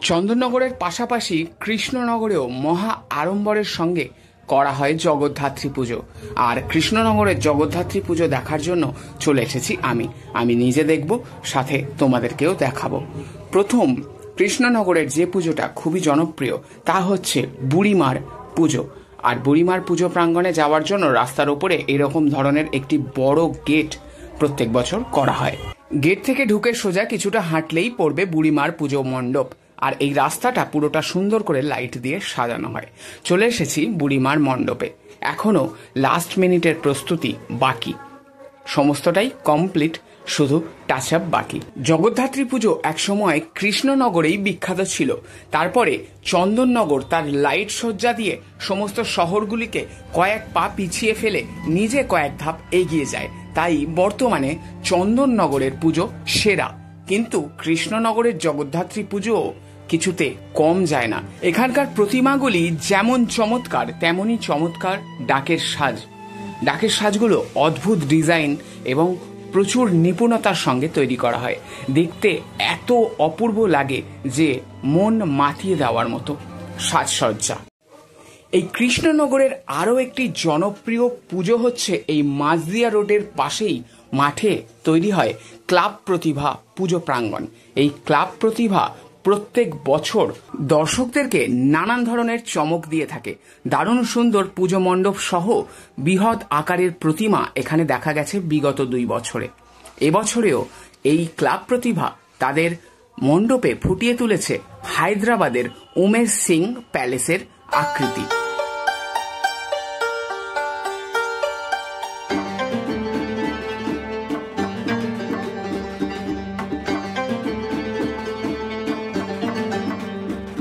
চন্দননগরের পাশাপাশি কৃষ্ণনগরেও মহা আড়ম্বরের সঙ্গে করা হয় জগদ্ধাত্রী পুজো। আর কৃষ্ণনগরের জগদ্ধাত্রী পুজো দেখার জন্য চলে এসেছি আমি নিজে দেখব, সাথে তোমাদেরকেও দেখাবো। প্রথম কৃষ্ণনগরের যে পুজোটা খুবই জনপ্রিয় তা হচ্ছে বুড়িমার পুজো। আর বুড়িমার পুজো প্রাঙ্গণে যাওয়ার জন্য রাস্তার ওপরে এরকম ধরনের একটি বড় গেট প্রত্যেক বছর করা হয়। গেট থেকে ঢুকে সোজা কিছুটা হাঁটলেই পড়বে বুড়িমার পুজো মণ্ডপ। আর এই রাস্তাটা পুরোটা সুন্দর করে লাইট দিয়ে সাজানো হয়। চলে এসেছি বুড়িমার মণ্ডপে। এখনো লাস্ট মিনিটের প্রস্তুতি বাকি, সমস্তটাই কমপ্লিট, শুধু টাচ আপ বাকি। জগদ্ধাত্রী পুজো একসময় কৃষ্ণনগরেই বিখ্যাত ছিল। তারপরে চন্দননগর তার লাইট সজ্জা দিয়ে সমস্ত শহরগুলিকে কয়েক পা পিছিয়ে ফেলে নিজে কয়েক ধাপ এগিয়ে যায়। তাই বর্তমানে চন্দননগরের পুজো সেরা। কিন্তু কৃষ্ণনগরের জগদ্ধাত্রী পুজো কিছুতে কম যায় না। এখানকার প্রতিমাগুলি যেমন চমৎকার তেমনই চমৎকার ডাকের সাজগুলো অদ্ভুত ডিজাইন এবং প্রচুর নিপুণতার সঙ্গে তৈরি করা হয়। দেখতে এত অপূর্ব লাগে যে মন মাতিয়ে দেওয়ার মতো সাজসজ্জা। এই কৃষ্ণনগরের আরও একটি জনপ্রিয় পুজো হচ্ছে এই মাঝদিয়া রোডের পাশেই মাঠে তৈরি হয় ক্লাব প্রতিভা পুজো প্রাঙ্গণ। এই ক্লাব প্রতিভা প্রত্যেক বছর দর্শকদেরকে নানান ধরনের চমক দিয়ে থাকে। দারুণ সুন্দর পুজো মণ্ডপ সহ বৃহৎ আকারের প্রতিমা এখানে দেখা গেছে বিগত 2 বছরে। এবছরেও এই ক্লাব প্রতিভা তাদের মণ্ডপে ফুটিয়ে তুলেছে হায়দ্রাবাদের উমেশ সিং প্যালেসের আকৃতি।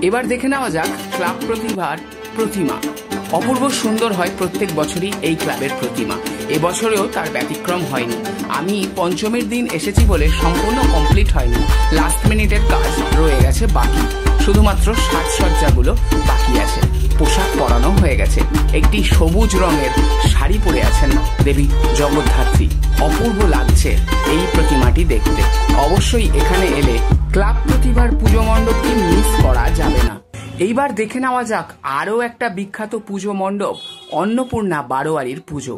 এবার দেখে নেওয়া যাক ক্লাব প্রতিভার প্রতিমা। অপূর্ব সুন্দর হয় প্রত্যেক বছরই এই ক্লাবের প্রতিমা। এবছরেও তার ব্যতিক্রম হয়নি। আমি পঞ্চমীর দিন এসেছি বলে সম্পূর্ণ কমপ্লিট হয়নি, লাস্ট মিনিটের কাজ রয়ে গেছে বাকি। শুধুমাত্র সাজসজ্জাগুলো বাকি আছে। পোশাক পরানো হয়ে গেছে। একটি সবুজ রঙের শাড়ি পরে আছেন দেবী জগদ্ধাত্রী। অপূর্ব লাগছে এই প্রতিমাটি দেখতে। অবশ্যই এখানে এলে ক্লাব প্রতিভার পুজো মণ্ডপটি মিস করা যাবে না। এইবার দেখে নেওয়া যাক আরও একটা বিখ্যাত পুজো মণ্ডপ, অন্নপূর্ণা বারোয়ারির পুজো।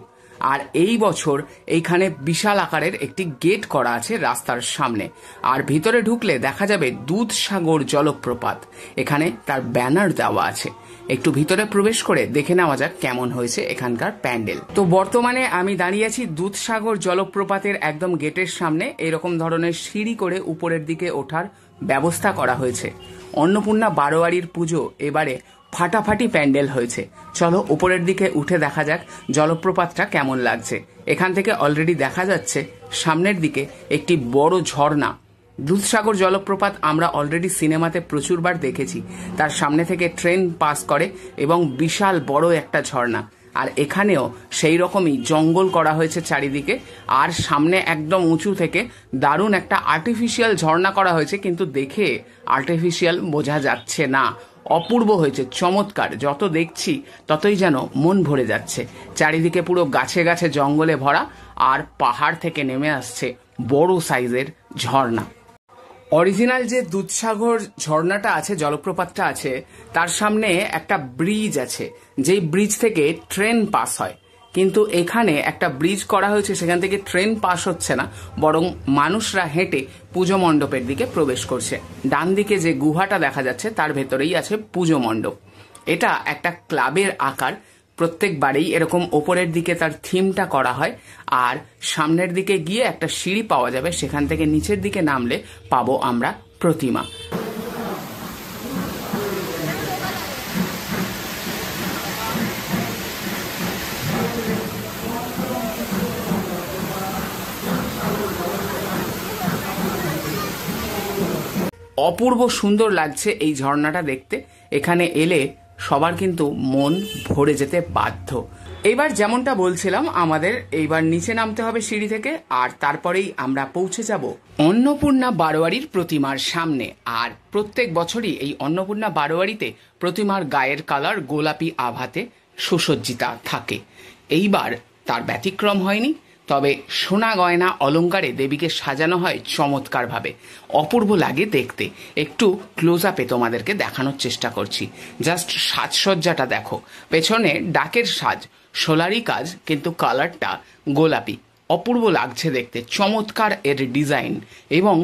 আর এই বছর এইখানে বিশাল আকারের একটি গেট করা আছে রাস্তার সামনে। আর ভিতরে ঢুকলে দেখা যাবে দুধসাগর জলপ্রপাত। এখানে তার ব্যানার দেওয়া আছে। একটু ভিতরে প্রবেশ করে দেখে নেওয়া যাক কেমন হয়েছে এখানকার প্যান্ডেল। তো বর্তমানে আমি দাঁড়িয়ে আছি দুধসাগর জলপ্রপাতের একদম গেটের সামনে। এরকম ধরনের সিঁড়ি করে উপরের দিকে ওঠার ব্যবস্থা করা হয়েছে। অন্নপূর্ণা বারোয়ারির পুজো এবারে ফাটাফাটি প্যান্ডেল হয়েছে। চলো উপরের দিকে উঠে দেখা যাক জলপ্রপাতটা কেমন লাগছে। এখান থেকে অলরেডি দেখা যাচ্ছে সামনের দিকে একটি বড় ঝর্ণা। দুধসাগর জলপ্রপাত আমরা অলরেডি সিনেমাতে প্রচুরবার দেখেছি। তার সামনে থেকে ট্রেন পাস করে এবং বিশাল বড় একটা ঝর্ণা। আর এখানেও সেই রকমই জঙ্গল করা হয়েছে চারিদিকে। আর সামনে একদম উঁচু থেকে দারুণ একটা আর্টিফিশিয়াল ঝর্ণা করা হয়েছে, কিন্তু দেখে আর্টিফিশিয়াল বোঝা যাচ্ছে না। অপূর্ব হয়েছে, চমৎকার। যত দেখছি ততই যেন মন ভরে যাচ্ছে। চারিদিকে পুরো গাছে গাছে জঙ্গলে ভরা, আর পাহাড় থেকে নেমে আসছে বড় সাইজের ঝর্ণা। অরিজিনাল যে দুধসাগর ঝর্ণাটা আছে, জলপ্রপাতটা আছে, তার সামনে একটা ব্রিজ আছে, যেই ব্রিজ থেকে ট্রেন পাস হয়। কিন্তু এখানে একটা ব্রিজ করা হয়েছে, সেখান থেকে ট্রেন পাস হচ্ছে না, বরং মানুষরা হেঁটে পুজো মণ্ডপের দিকে প্রবেশ করছে। ডান দিকে যে গুহাটা দেখা যাচ্ছে তার ভেতরেই আছে পুজো মণ্ডপ। এটা একটা ক্লাবের আকার। প্রত্যেকবারেই এরকম ওপরের দিকে তার থিমটা করা হয়। আর সামনের দিকে গিয়ে একটা সিঁড়ি পাওয়া যাবে, সেখান থেকে নিচের দিকে নামলে পাবো আমরা প্রতিমা। অপূর্ব সুন্দর লাগছে এই ঝর্ণাটা দেখতে। এখানে এলে সবার কিন্তু মন ভরে যেতে বাধ্য। এইবার যেমনটা বলছিলাম, আমাদের এইবার নিচে নামতে হবে সিঁড়ি থেকে, আর তারপরেই আমরা পৌঁছে যাব অন্নপূর্ণা বারোয়ারির প্রতিমার সামনে। আর প্রত্যেক বছরই এই অন্নপূর্ণা বারোয়ারিতে প্রতিমার গায়ের কালার গোলাপি আভাতে সুসজ্জিতা থাকে। এইবার তার ব্যতিক্রম হয়নি। তবে সোনা গয়না অলঙ্কারে দেবীকে সাজানো হয় চমৎকারভাবে, অপূর্ব লাগে দেখতে। একটু ক্লোজ আপে তোমাদেরকে দেখানোর চেষ্টা করছি। জাস্ট সাজসজ্জাটা দেখো, পেছনে ডাকের সাজ, সোলারি কাজ, কিন্তু কালারটা গোলাপি, অপূর্ব লাগছে দেখতে। চমৎকার এর ডিজাইন এবং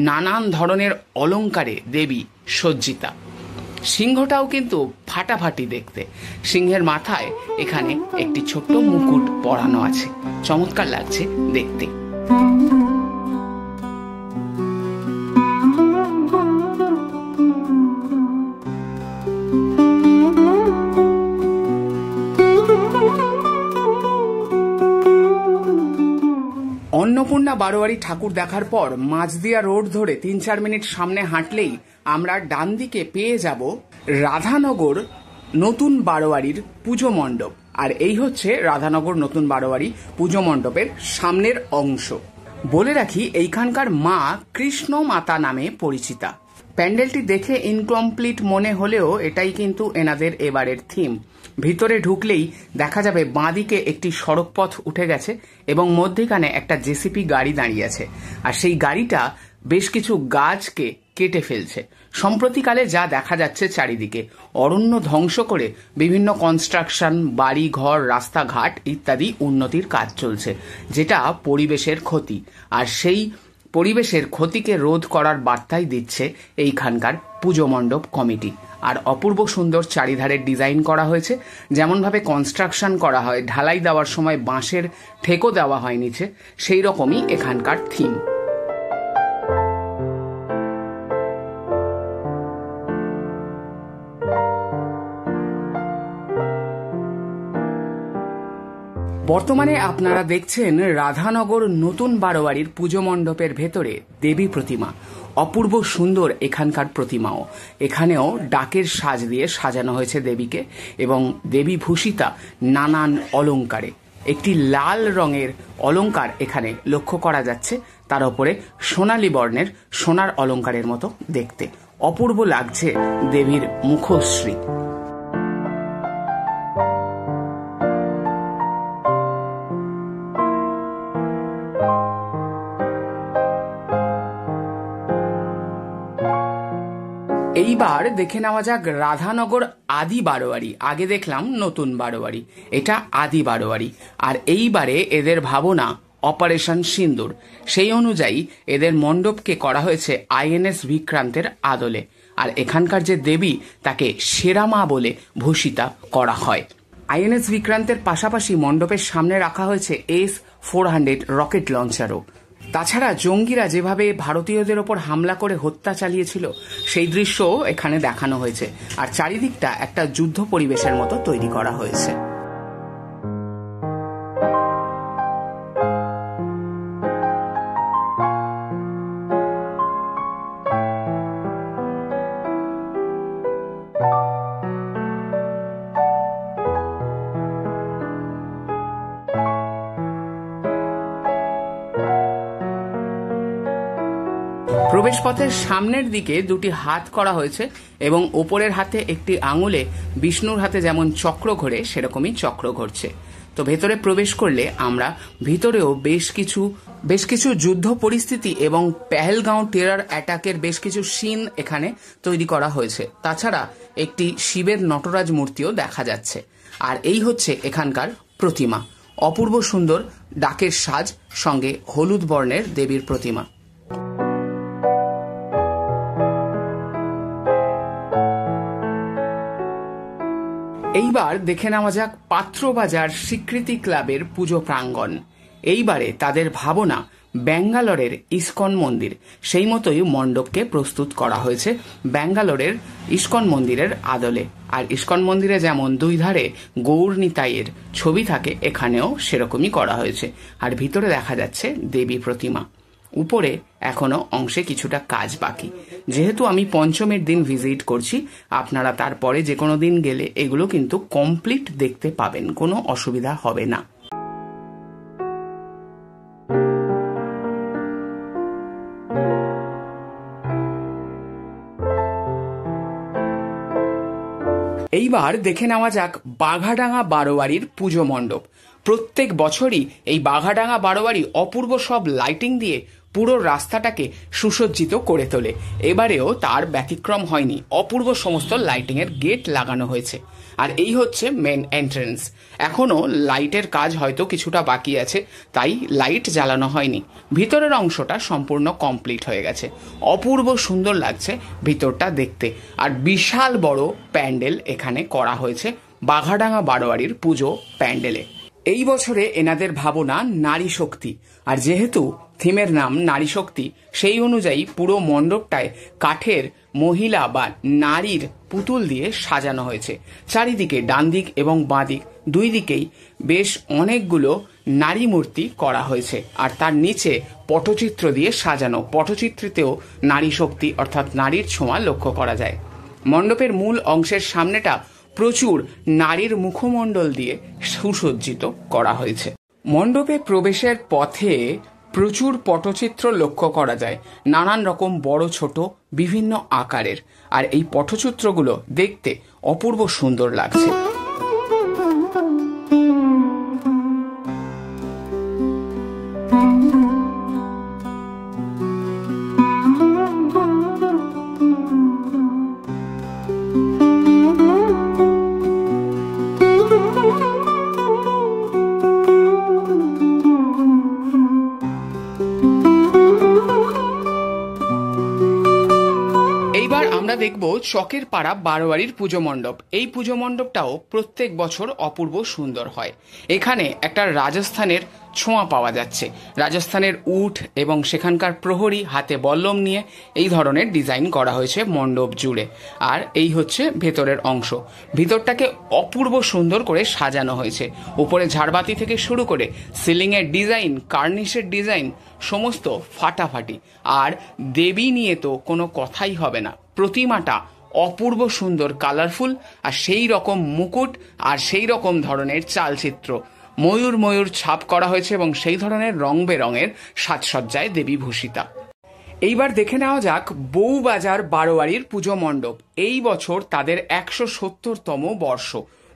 নানান ধরনের অলঙ্কারে দেবী সজ্জিতা। সিংহটাও কিন্তু ফাটাফাটি দেখতে। সিংহের মাথায় এখানে একটি ছোট্ট মুকুট পরানো আছে, চমৎকার লাগছে দেখতে। অন্নপূর্ণা বারোয়ারি ঠাকুর দেখার পর মাঝদিয়া রোড ধরে 3-4 মিনিট সামনে হাঁটলেই আমরা ডান দিকে পেয়ে যাব রাধানগর নতুন বারোয়ারির পুজো মণ্ডপ। আর এই হচ্ছে রাধানগর নতুন বারোয়ারি পুজো মণ্ডপের সামনের অংশ। বলে রাখি, এইখানকার মা কৃষ্ণ মাতা নামে পরিচিতা। প্যান্ডেলটি দেখে ইনকমপ্লিট মনে হলেও এটাই কিন্তু এনাদের এবারের থিম। ভিতরে ঢুকলেই দেখা যাবে বাঁদিকে একটি সড়ক পথ উঠে গেছে এবং মধ্যেখানে একটা জেসিপি গাড়ি দাঁড়িয়ে আছে, আর সেই গাড়িটা বেশ কিছু গাছকে কেটে ফেলছে। সম্প্রতিকালে যা দেখা যাচ্ছে চারিদিকে, অরণ্য ধ্বংস করে বিভিন্ন কনস্ট্রাকশন, বাড়ি ঘর, রাস্তাঘাট ইত্যাদি উন্নতির কাজ চলছে, যেটা পরিবেশের ক্ষতি। আর সেই পরিবেশের ক্ষতিকে রোধ করার বার্তাই দিচ্ছে এইখানকার পুজো মণ্ডপ কমিটি। আর অপূর্ব সুন্দর চারিধারের ডিজাইন করা হয়েছে। যেমনভাবে কনস্ট্রাকশন করা হয়, ঢালাই দেওয়ার সময় বাঁশের ঠেকো দেওয়া হয় নিচে, সেই রকমই এখানকার থিম। বর্তমানে আপনারা দেখছেন রাধানগর নতুন বারোয়ারির পুজো মণ্ডপের ভেতরে দেবী প্রতিমা। অপূর্ব সুন্দর এখানকার প্রতিমাও। এখানেও ডাকের সাজ দিয়ে সাজানো হয়েছে দেবীকে এবং দেবী ভূষিতা নানান অলঙ্কারে। একটি লাল রঙের অলঙ্কার এখানে লক্ষ্য করা যাচ্ছে, তার উপরে সোনালী বর্ণের সোনার অলঙ্কারের মতো দেখতে। অপূর্ব লাগছে দেবীর মুখশ্রী। এইবার দেখে নেওয়া যাক রাধানগর আদি বারোয়ারি। আগে দেখলাম নতুন বারোয়ারি, এটা আদি বারোয়ারি। আর এইবারে এদের ভাবনা অপারেশন সিন্দুর। সেই অনুযায়ী এদের মণ্ডপকে করা হয়েছে আইএনএস বিক্রান্তের আদলে। আর এখানকার যে দেবী, তাকে সেরা মা বলে ভূষিতা করা হয়। আইএনএস বিক্রান্তের পাশাপাশি মণ্ডপের সামনে রাখা হয়েছে S-400 রকেট লঞ্চারও। তাছাড়া জঙ্গিরা যেভাবে ভারতীয়দের ওপর হামলা করে হত্যা চালিয়েছিল, সেই দৃশ্যও এখানে দেখানো হয়েছে। আর চারিদিকটা একটা যুদ্ধ পরিবেশের মতো তৈরি করা হয়েছে। প্রবেশপথের সামনের দিকে দুটি হাত করা হয়েছে এবং ওপরের হাতে একটি আঙুলে বিষ্ণুর হাতে যেমন চক্র ঘোরে সেরকমই চক্র ঘুরছে। তো ভেতরে প্রবেশ করলে আমরা ভিতরেও বেশ কিছু যুদ্ধ পরিস্থিতি এবং পেহেলগাঁও টেরর অ্যাটাকের বেশ কিছু সিন এখানে তৈরি করা হয়েছে। তাছাড়া একটি শিবের নটরাজ মূর্তিও দেখা যাচ্ছে। আর এই হচ্ছে এখানকার প্রতিমা। অপূর্ব সুন্দর ডাকের সাজ, সঙ্গে হলুদ বর্ণের দেবীর প্রতিমা। এইবার দেখে নেওয়া যাক পাত্রবাজার স্বীকৃতি ক্লাবের পুজো প্রাঙ্গণ। এইবারে তাদের ভাবনা ব্যাঙ্গালোরের ইস্কন মন্দির, সেই মতোই মণ্ডপকে প্রস্তুত করা হয়েছে ব্যাঙ্গালোরের ইস্কন মন্দিরের আদলে। আর ইস্কন মন্দিরে যেমন দুই ধারে গৌর নিতাইয়ের ছবি থাকে, এখানেও সেরকমই করা হয়েছে। আর ভিতরে দেখা যাচ্ছে দেবী প্রতিমা। উপরে এখনো অংশে কিছুটা কাজ বাকি। যেহেতু আমি পঞ্চমের দিন ভিজিট করছি, আপনারা তারপরে যে কোনো দিন গেলে এগুলো কিন্তু কমপ্লিট দেখতে পাবেন, কোনো অসুবিধা হবে না। এইবার দেখে নেওয়া যাক বাঘাডাঙ্গা বারোয়ারির পুজো মণ্ডপ। প্রত্যেক বছরই এই বাঘাডাঙ্গা বারোয়ারি অপূর্ব সব লাইটিং দিয়ে পুরো রাস্তাটাকে সুসজ্জিত করে তোলে। এবারেও তার ব্যতিক্রম হয়নি, অপূর্ব সমস্ত লাইটিংয়ের গেট লাগানো হয়েছে। আর এই হচ্ছে মেন এন্ট্রেন্স। এখনও লাইটের কাজ হয়তো কিছুটা বাকি আছে, তাই লাইট জ্বালানো হয়নি। ভিতরের অংশটা সম্পূর্ণ কমপ্লিট হয়ে গেছে। অপূর্ব সুন্দর লাগছে ভিতরটা দেখতে। আর বিশাল বড় প্যান্ডেল এখানে করা হয়েছে বাঘাডাঙ্গা বারোয়ারির পুজো প্যান্ডেলে। এই বছরে এনাদের ভাবনা নারী শক্তি, আর যেহেতু থিমের নাম নারী শক্তি, সেই অনুযায়ী পুরো মণ্ডপটায় কাঠের মহিলা বা নারীর পুতুল দিয়ে সাজানো হয়েছে। চারিদিকে ডান দিক এবং বাঁ দিক দুই দিকেই বেশ অনেকগুলো নারী মূর্তি করা হয়েছে, আর তার নিচে পটচিত্র দিয়ে সাজানো। পটচিত্রেতেও নারী শক্তি অর্থাৎ নারীর ছোঁয়া লক্ষ্য করা যায়। মণ্ডপের মূল অংশের সামনেটা প্রচুর নারীর মুখমণ্ডল দিয়ে সুসজ্জিত করা হয়েছে। মণ্ডপে প্রবেশের পথে প্রচুর পটচিত্র লক্ষ্য করা যায়, নানান রকম বড় ছোট বিভিন্ন আকারের। আর এই পটচিত্রগুলো দেখতে অপূর্ব সুন্দর লাগছে। আমরা দেখব চকের পাড়া বারোয়ারির পুজো মণ্ডপ। এই পুজো মণ্ডপটাও প্রত্যেক বছর অপূর্ব সুন্দর হয়। এখানে একটা রাজস্থানের ছোঁয়া পাওয়া যাচ্ছে। রাজস্থানের উট এবং সেখানকার প্রহরী হাতে বল্লম নিয়ে এই ধরনের ডিজাইন করা হয়েছে মণ্ডপ জুড়ে। আর এই হচ্ছে ভেতরের অংশ। ভিতরটাকে অপূর্ব সুন্দর করে সাজানো হয়েছে। উপরে ঝাড়বাতি থেকে শুরু করে সিলিংয়ের ডিজাইন, কার্নিশের ডিজাইন সমস্ত ফাটাফাটি। আর দেবী নিয়ে তো কোনো কথাই হবে না। প্রতিমাটা অপূর্ব সুন্দর, কালারফুল, আর সেই রকম মুকুট আর সেই রকম ধরনের চালচিত্র, ময়ূর ছাপ করা হয়েছে এবং সেই ধরনের রং বেরঙের সাজসজ্জায় দেবী ভূষিতা। এইবার দেখে নেওয়া যাক বউবাজার বারোয়ারির পুজো মণ্ডপ। এই বছর তাদের 170তম বর্ষ।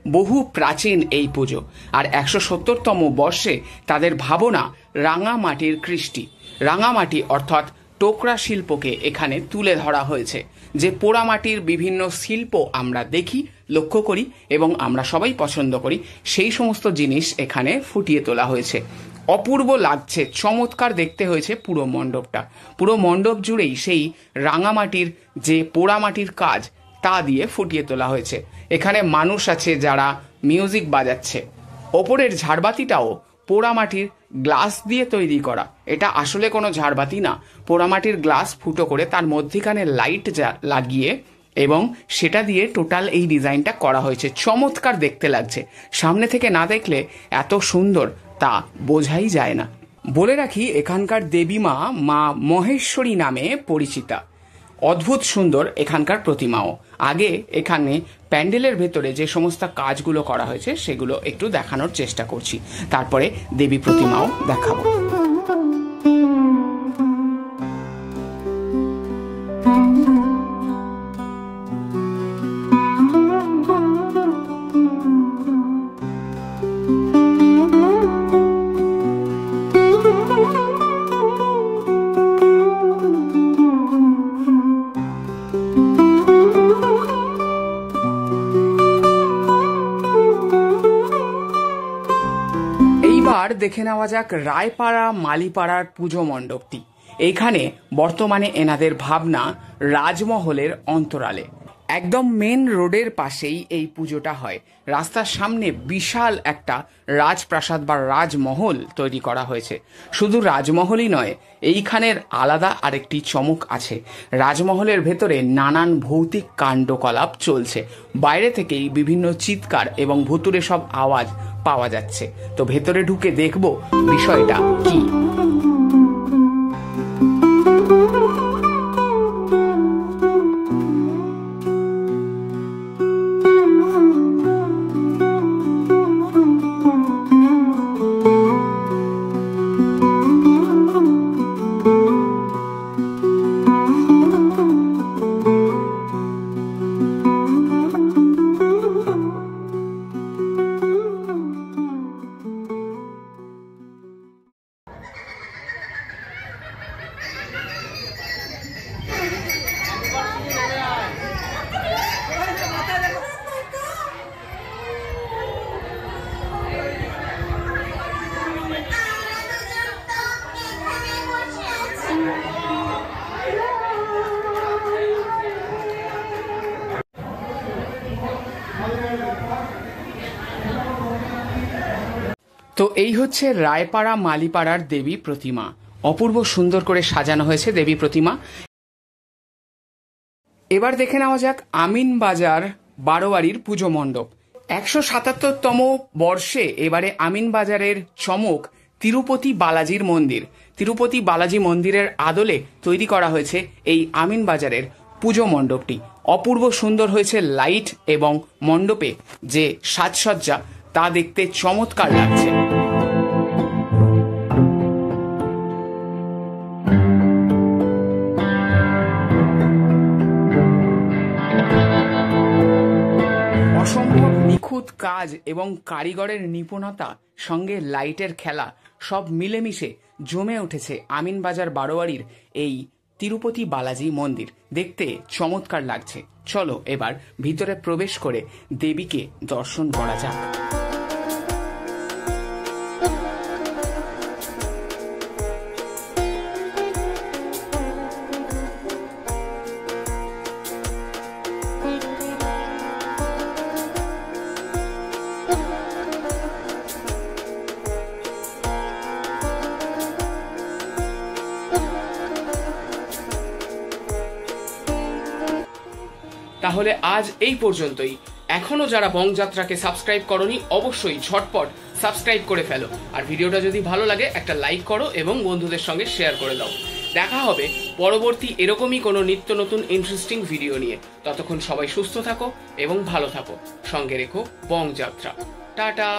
বহু প্রাচীন এই পুজো, আর 170তম বর্ষে তাদের ভাবনা রাঙামাটির কৃষ্টি। রাঙামাটি অর্থাৎ টোকরা শিল্পকে এখানে তুলে ধরা হয়েছে। যে পোড়ামাটির বিভিন্ন শিল্প আমরা দেখি, লক্ষ্য করি এবং আমরা সবাই পছন্দ করি, সেই সমস্ত জিনিস এখানে ফুটিয়ে তোলা হয়েছে। অপূর্ব লাগছে, চমৎকার দেখতে হয়েছে পুরো মণ্ডপটা। পুরো মণ্ডপ জুড়েই সেই রাঙামাটির যে পোড়ামাটির কাজ তা দিয়ে ফুটিয়ে তোলা হয়েছে। এখানে মানুষ আছে যারা মিউজিক বাজাচ্ছে। ওপরের ঝাড়বাতিটাও পোড়ামাটির গ্লাস দিয়ে তৈরি করা। এটা আসলে কোনো ঝাড়বাতি না, পোড়ামাটির গ্লাস ফুটো করে তার মধ্যিখানে লাইট লাগিয়ে এবং সেটা দিয়ে টোটাল এই ডিজাইনটা করা হয়েছে। চমৎকার দেখতে লাগছে। সামনে থেকে না দেখলে এত সুন্দর তা বোঝাই যায় না। বলে রাখি, এখানকার দেবী মা মহেশ্বরী নামে পরিচিতা। অদ্ভুত সুন্দর এখানকার প্রতিমাও। আগে এখানে প্যান্ডেলের ভেতরে যে সমস্ত কাজগুলো করা হয়েছে সেগুলো একটু দেখানোর চেষ্টা করছি, তারপরে দেবী প্রতিমাও দেখাবো। দেখে নেওয়া যাক রায়পাড়া মালিপাড়ার পুজো মণ্ডপটি। এইখানে বর্তমানে এনাদের ভাবনা রাজমহলের অন্তরালে। একদম মেন রোডের পাশেই এই পুজোটা হয়। রাস্তার সামনে বিশাল একটা রাজপ্রাসাদ বা রাজমহল তৈরি করা হয়েছে। শুধু রাজমহলই নয়, এইখানের আলাদা আরেকটি চমক আছে। রাজমহলের ভেতরে নানান ভৌতিক কাণ্ডকলাপ চলছে। বাইরে থেকেই বিভিন্ন চিৎকার এবং ভুতুড়ে সব আওয়াজ পাওয়া যাচ্ছে। তো ভেতরে ঢুকে দেখব বিষয়টা কি। তো এই হচ্ছে রায়পাড়া মালিপাড়ার দেবী প্রতিমা। অপূর্ব সুন্দর করে সাজানো হয়েছে দেবী প্রতিমা। এবার দেখে নেওয়া যাক আমিনবাজার বারোয়ারির পুজো মণ্ডপ। 177তম বর্ষে এবারে আমিনবাজারের চমক তিরুপতি বালাজির মন্দির। তিরুপতি বালাজি মন্দিরের আদলে তৈরি করা হয়েছে এই আমিনবাজারের পুজো মণ্ডপটি। অপূর্ব সুন্দর হয়েছে লাইট এবং মণ্ডপে যে সাজসজ্জা তা দেখতে চমৎকার লাগছে। অসম্ভব নিখুঁত কাজ এবং কারিগরের নিপুণতা সঙ্গে লাইটের খেলা সব মিলেমিশে জমে উঠেছে আমিনবাজার বারোয়ারির এই তিরুপতি বালাজি মন্দির। দেখতে চমৎকার লাগছে। চলো এবার ভিতরে প্রবেশ করে দেবীকে দর্শন করা যাক। তাহলে আজ এই পর্যন্তই। এখনো যারা বংযাত্রাকে সাবস্ক্রাইব করনি অবশ্যই ঝটপট সাবস্ক্রাইব করে ফেলো। আর ভিডিওটা যদি ভালো লাগে একটা লাইক করো এবং বন্ধুদের সঙ্গে শেয়ার করে দাও। দেখা হবে পরবর্তী এরকমই কোনো নিত্য নতুন ইন্টারেস্টিং ভিডিও নিয়ে। ততক্ষণ সবাই সুস্থ থাকো এবং ভালো থাকো। সঙ্গে রেখো বংযাত্রা। টাটা।